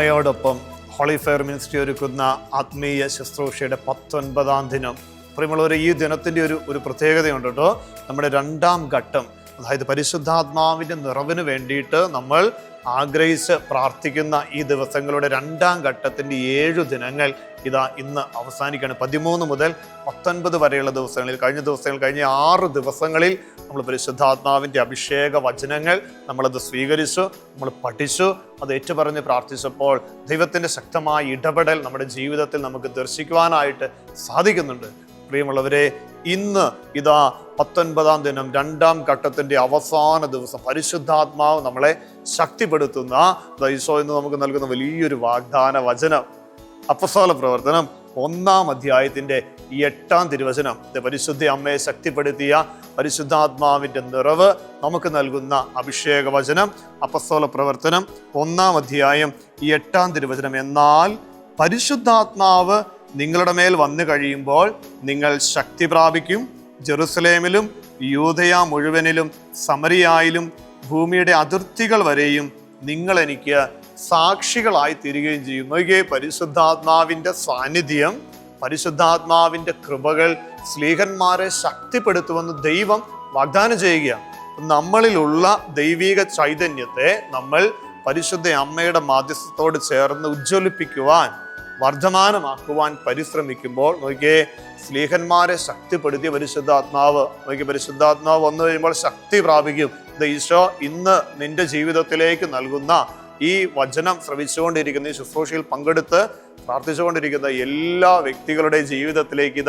അമ്മയോടൊപ്പം holy fair ministry ഒരുക്കുന്ന ആത്മീയ ശുശ്രൂഷയുടെ 19-ാം ദിനം. പ്രിയമുള്ളവരെ, ഈ ദിനത്തിൻ്റെ ഒരു പ്രത്യേകതയുണ്ട് കേട്ടോ. നമ്മുടെ 2-ാം ഘട്ടം, അതായത് പരിശുദ്ധാത്മാവിൻ്റെ നിറവിന് വേണ്ടിയിട്ട് നമ്മൾ ആഗ്രഹിച്ച് പ്രാർത്ഥിക്കുന്ന ഈ ദിവസങ്ങളുടെ 2-ാം ഘട്ടത്തിൻ്റെ 7 ദിനങ്ങൾ ഇന്ന് അവസാനിക്കുകയാണ്. 13 മുതൽ 19 വരെയുള്ള ദിവസങ്ങളിൽ, കഴിഞ്ഞ 6 ദിവസങ്ങളിൽ നമ്മൾ പരിശുദ്ധാത്മാവിൻ്റെ അഭിഷേക വചനങ്ങൾ നമ്മളത് സ്വീകരിച്ചു, നമ്മൾ പഠിച്ചു, അത് ഏറ്റുപറഞ്ഞ് പ്രാർത്ഥിച്ചപ്പോൾ ദൈവത്തിൻ്റെ ശക്തമായ ഇടപെടൽ നമ്മുടെ ജീവിതത്തിൽ നമുക്ക് ദർശിക്കുവാനായിട്ട് സാധിക്കുന്നുണ്ട്. പ്രിയമുള്ളവരെ, ഇന്ന് 19-ാം ദിനം, 2-ാം ഘട്ടത്തിൻ്റെ അവസാന ദിവസം. പരിശുദ്ധാത്മാവ് നമ്മളെ ശക്തിപ്പെടുത്തുന്ന ഈശോ ഇന്ന് നമുക്ക് നൽകുന്ന വലിയൊരു വാഗ്ദാന വചനം. അപ്പോസ്തല പ്രവർത്തനം 1-ാം അധ്യായത്തിൻ്റെ 8-ാം തിരുവചനം. പരിശുദ്ധ അമ്മയെ ശക്തിപ്പെടുത്തിയ പരിശുദ്ധാത്മാവിൻ്റെ നിറവ് നമുക്ക് നൽകുന്ന അഭിഷേക വചനം. അപ്പോസ്തല പ്രവർത്തനം 1-ാം അധ്യായം 8-ാം തിരുവചനം. എന്നാൽ പരിശുദ്ധാത്മാവ് നിങ്ങളുടെ മേൽ വന്നു കഴിയുമ്പോൾ നിങ്ങൾ ശക്തി പ്രാപിക്കും. ജെറുസലേമിലും യൂദയ മുഴുവനിലും സമരിയായിലും ഭൂമിയുടെ അതിർത്തികൾ വരെയും നിങ്ങൾ എനിക്ക് സാക്ഷികളായി തീരുകയും ചെയ്യും. നോക്കിയേ, പരിശുദ്ധാത്മാവിൻ്റെ സാന്നിധ്യം, പരിശുദ്ധാത്മാവിൻ്റെ കൃപകൾ സ്ലീഹന്മാരെ ശക്തിപ്പെടുത്തുമെന്ന് ദൈവം വാഗ്ദാനം ചെയ്യുകയാണ്. നമ്മളിലുള്ള ദൈവിക ചൈതന്യത്തെ നമ്മൾ പരിശുദ്ധ അമ്മയുടെ മാധ്യസ്ഥത്തോട് ചേർന്ന് ഉജ്ജ്വലിപ്പിക്കുവാൻ, വർദ്ധമാനമാക്കുവാൻ പരിശ്രമിക്കുമ്പോൾ നോക്കിയേ, സ്ലീഹന്മാരെ ശക്തിപ്പെടുത്തിയ പരിശുദ്ധാത്മാവ്, പരിശുദ്ധാത്മാവ് വന്നു കഴിയുമ്പോൾ ശക്തി പ്രാപിക്കും. ഈശോ ഇന്ന് നിന്റെ ജീവിതത്തിലേക്ക് നൽകുന്ന ഈ വചനം ശ്രവിച്ചുകൊണ്ടിരിക്കുന്ന, ഈ ശുശ്രൂഷയിൽ പങ്കെടുത്ത് പ്രാർത്ഥിച്ചുകൊണ്ടിരിക്കുന്ന എല്ലാ വ്യക്തികളുടെ ജീവിതത്തിലേക്ക്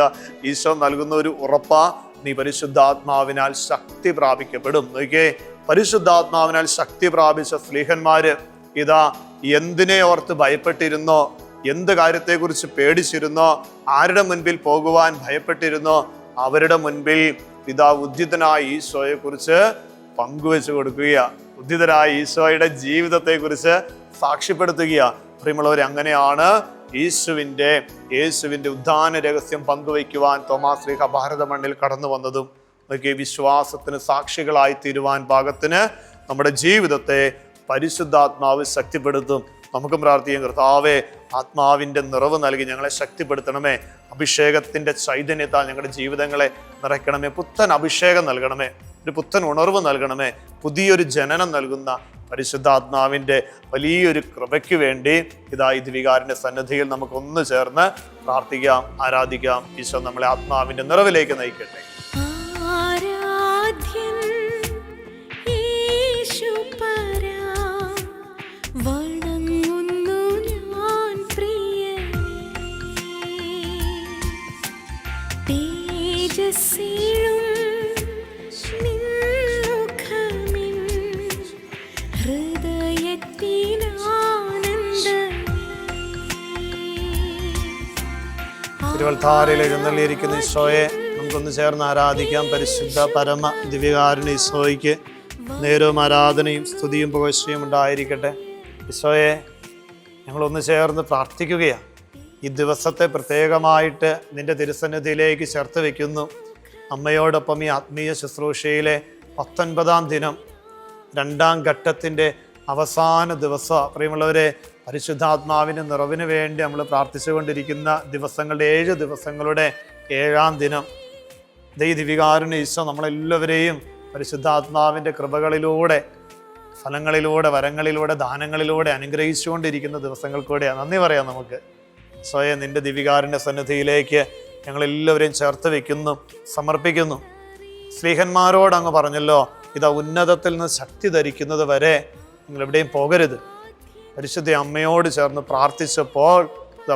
ഈശോ നൽകുന്ന ഒരു ഉറപ്പാ, നീ പരിശുദ്ധാത്മാവിനാൽ ശക്തി പ്രാപിക്കപ്പെടും. നോക്കിയേ, പരിശുദ്ധാത്മാവിനാൽ ശക്തി പ്രാപിച്ച സ്ലീഹന്മാര് എന്തിനെ ഓർത്ത് ഭയപ്പെട്ടിരുന്നോ, എന്ത് കാര്യത്തെക്കുറിച്ച് പേടിച്ചിരുന്നോ, ആരുടെ മുൻപിൽ പോകുവാൻ ഭയപ്പെട്ടിരുന്നോ, അവരുടെ മുൻപിൽ ഉദ്ധിതനായ ഈശോയെ കുറിച്ച് പങ്കുവെച്ചു കൊടുക്കുക, ഉദ്ധിതനായ ഈശോയുടെ ജീവിതത്തെക്കുറിച്ച് സാക്ഷ്യപ്പെടുത്തുക. പ്രിയമുള്ളവരെ, അങ്ങനെയാണ് യേശുവിൻ്റെ ഉദ്ധാന രഹസ്യം പങ്കുവയ്ക്കുവാൻ തോമാസ് ശ്ലീഹ ഭാരത മണ്ണിൽ കടന്നു വന്നതും. വിശ്വാസത്തിന് സാക്ഷികളായി തീരുവാൻ പാകത്തിന് നമ്മുടെ ജീവിതത്തെ പരിശുദ്ധാത്മാവ് ശക്തിപ്പെടുത്തും. നമുക്കും പ്രാർത്ഥിക്കാം, കർത്താവേ, ആത്മാവിൻ്റെ നിറവ് നൽകി ഞങ്ങളെ ശക്തിപ്പെടുത്തണമേ. അഭിഷേകത്തിൻ്റെ ചൈതന്യത്താൽ ഞങ്ങളുടെ ജീവിതങ്ങളെ നിറയ്ക്കണമേ. പുത്തൻ അഭിഷേകം നൽകണമേ, ഒരു പുത്തൻ ഉണർവ് നൽകണമേ. പുതിയൊരു ജനനം നൽകുന്ന പരിശുദ്ധാത്മാവിൻ്റെ വലിയൊരു കൃപയ്ക്ക് വേണ്ടി ഈ ദിവികാരൻ്റെ സന്നിധിയിൽ നമുക്കൊന്ന് ചേർന്ന് പ്രാർത്ഥിക്കാം, ആരാധിക്കാം. ഈശോ നമ്മളെ ആത്മാവിൻ്റെ നിറവിലേക്ക് നയിക്കട്ടെ. തിരുവൽത്താരയിൽ എഴുന്നള്ളിയിരിക്കുന്ന ഈശോയെ നമുക്കൊന്ന് ചേർന്ന് ആരാധിക്കാം. പരിശുദ്ധ പരമ ദിവ്യകാരുണ്യ ഈശോയ്ക്ക് നേരവും ആരാധനയും സ്തുതിയും പുകഴ്ചയും ഉണ്ടായിരിക്കട്ടെ. ഈശോയെ, ഞങ്ങളൊന്ന് ചേർന്ന് പ്രാർത്ഥിക്കുകയാണ്. ഈ ദിവസത്തെ പ്രത്യേകമായിട്ട് നിന്റെ തിരുസന്നിധിയിലേക്ക് ചേർത്ത് വയ്ക്കുന്നു. അമ്മയോടൊപ്പം ഈ ആത്മീയ ശുശ്രൂഷയിലെ 19-ാം ദിനം, 2-ാം ഘട്ടത്തിൻ്റെ അവസാന ദിവസം. പ്രിയമുള്ളവരെ, പരിശുദ്ധാത്മാവിൻ്റെ നിറവിന് വേണ്ടി നമ്മൾ പ്രാർത്ഥിച്ചുകൊണ്ടിരിക്കുന്ന ദിവസങ്ങളുടെ 7 ദിവസങ്ങളുടെ 7-ാം ദിനം. ഈ ദിവികാരുണ്യ ഈശോ നമ്മളെല്ലാവരെയും പരിശുദ്ധാത്മാവിൻ്റെ കൃപകളിലൂടെ, ഫലങ്ങളിലൂടെ, വരങ്ങളിലൂടെ, ദാനങ്ങളിലൂടെ അനുഗ്രഹിച്ചുകൊണ്ടിരിക്കുന്ന ദിവസങ്ങൾ കൂടെയാണ്. നന്ദി പറയാം നമുക്ക്. ഈശോയെ, നിന്റെ ദിവികാരുണ്യ സന്നിധിയിലേക്ക് ഞങ്ങളെല്ലാവരെയും ചേർത്ത് വയ്ക്കുന്നു, സമർപ്പിക്കുന്നു. സ്ലീഹന്മാരോട് അങ്ങ് പറഞ്ഞല്ലോ, ഉന്നതത്തിൽ നിന്ന് ശക്തി ധരിക്കുന്നത് വരെ നിങ്ങൾ എവിടെയും പോകരുത്. പരിശുദ്ധ അമ്മയോട് ചേർന്ന് പ്രാർത്ഥിച്ചപ്പോൾ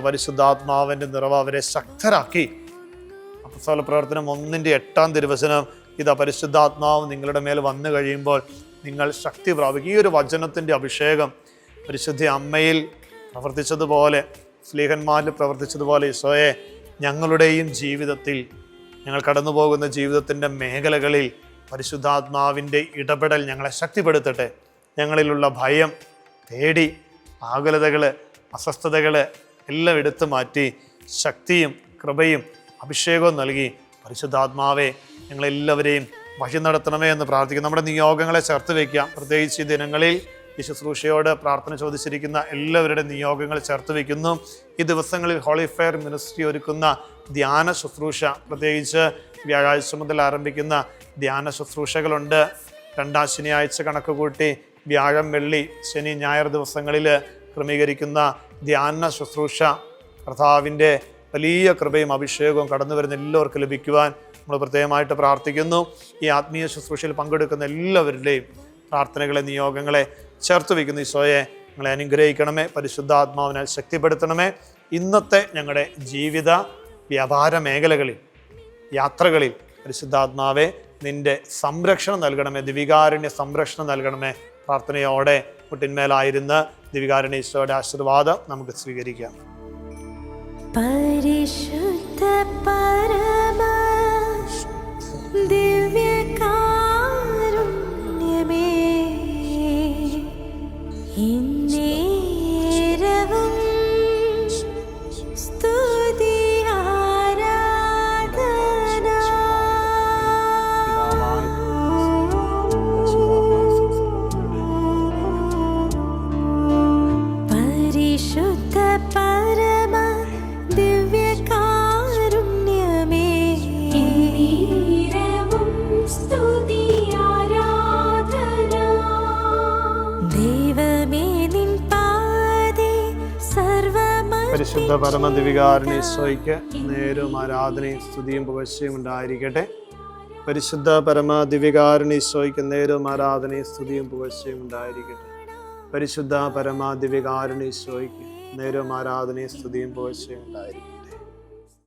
പരിശുദ്ധാത്മാവിൻ്റെ നിറവ് അവരെ ശക്തരാക്കി. അപ്പോസ്തല പ്രവർത്തനം 1-ന്റെ 8-ാം തിരുവചനം. പരിശുദ്ധാത്മാവ് നിങ്ങളുടെ മേൽ വന്നു കഴിയുമ്പോൾ നിങ്ങൾ ശക്തി പ്രാപിക്കും. ഈ ഒരു വചനത്തിൻ്റെ അഭിഷേകം പരിശുദ്ധ അമ്മയിൽ പ്രവർത്തിച്ചതുപോലെ, സ്ലീഹന്മാരിൽ പ്രവർത്തിച്ചതുപോലെ ഈശോയെ, ഞങ്ങളുടെയും ജീവിതത്തിൽ, ഞങ്ങൾ കടന്നു പോകുന്ന ജീവിതത്തിൻ്റെ മേഖലകളിൽ പരിശുദ്ധാത്മാവിൻ്റെ ഇടപെടൽ ഞങ്ങളെ ശക്തിപ്പെടുത്തട്ടെ. ഞങ്ങളിലുള്ള ഭയം, പേടി, ആകുലതകൾ, അസ്വസ്ഥതകൾ എല്ലാം എടുത്തു മാറ്റി ശക്തിയും കൃപയും അഭിഷേകവും നൽകി പരിശുദ്ധാത്മാവെ ഞങ്ങളെല്ലാവരെയും വഴി നടത്തണമേ എന്ന് പ്രാർത്ഥിക്കും. നമ്മുടെ നിയോഗങ്ങളെ ചേർത്ത് വയ്ക്കാം. പ്രത്യേകിച്ച് ഈ ദിനങ്ങളിൽ ഈ ശുശ്രൂഷയോട് പ്രാർത്ഥന ചോദിച്ചിരിക്കുന്ന എല്ലാവരുടെ നിയോഗങ്ങൾ ചേർത്ത് വയ്ക്കുന്നു. ഈ ദിവസങ്ങളിൽ ഹോളി ഫെയർ മിനിസ്ട്രി ഒരുക്കുന്ന ധ്യാന ശുശ്രൂഷ, പ്രത്യേകിച്ച് വ്യാഴാഴ്ച മുതൽ ആരംഭിക്കുന്ന ധ്യാന ശുശ്രൂഷകളുണ്ട്. 2-ാം ശനിയാഴ്ച കണക്ക് കൂട്ടി വ്യാഴം, വെള്ളി, ശനി, ഞായർ ദിവസങ്ങളിൽ ക്രമീകരിക്കുന്ന ധ്യാന ശുശ്രൂഷ കർത്താവിൻ്റെ വലിയ കൃപയും അഭിഷേകവും കടന്നു വരുന്ന എല്ലാവർക്കും ലഭിക്കുവാൻ നമ്മൾ പ്രത്യേകമായിട്ട് പ്രാർത്ഥിക്കുന്നു. ഈ ആത്മീയ ശുശ്രൂഷയിൽ പങ്കെടുക്കുന്ന എല്ലാവരുടെയും പ്രാർത്ഥനകളെ, നിയോഗങ്ങളെ ചേർത്ത് വയ്ക്കുന്ന ഈശോയെ ഞങ്ങളെ അനുഗ്രഹിക്കണമേ, പരിശുദ്ധാത്മാവിനാൽ ശക്തിപ്പെടുത്തണമേ. ഇന്നത്തെ ഞങ്ങളുടെ ജീവിത വ്യാപാര മേഖലകളിൽ, യാത്രകളിൽ പരിശുദ്ധാത്മാവെ നിന്റെ സംരക്ഷണം നൽകണമേ, ദിവികാരുണ്യ സംരക്ഷണം നൽകണമേ. പ്രാർത്ഥനയോടെ മുട്ടിന്മേലായിരുന്ന് ദിവികാരുണ്യ ഈശോയുടെ ആശീർവാദം നമുക്ക് സ്വീകരിക്കാം. പരിശുദ്ധ പരമ ദിവ്യകാരുണ്യമേ, ഇന്നേരവും സ്തുതി ആരാധന. പരിശുദ്ധ പരമ ദിവ്യകാരുണ്യമേ, ഇന്നേരവും സ്തുതി ആരാധന. ദൈവമേ നിൻ പാദേ സർവ്വമർപ്പിക്കുന്നു. പരിശുദ്ധ പരമ ദിവികാരുണ്യ ഈശോയ്ക്ക് നേരും ആരാധനയും സ്തുതിയും പുകഴ്ചയും ഉണ്ടായിരിക്കട്ടെ. പരിശുദ്ധ പരമ ദിവികാരുണ്യ ഈശോയ്ക്ക് നേരും ആരാധനയും സ്തുതിയും പുകഴ്ചയും ഉണ്ടായിരിക്കട്ടെ. പരിശുദ്ധ പരമ ദിവികാരുണ്യ ഈശോയ്ക്ക് നേരും ആരാധനയും സ്തുതിയും പുകഴ്ചയും ഉണ്ടായിരിക്കട്ടെ.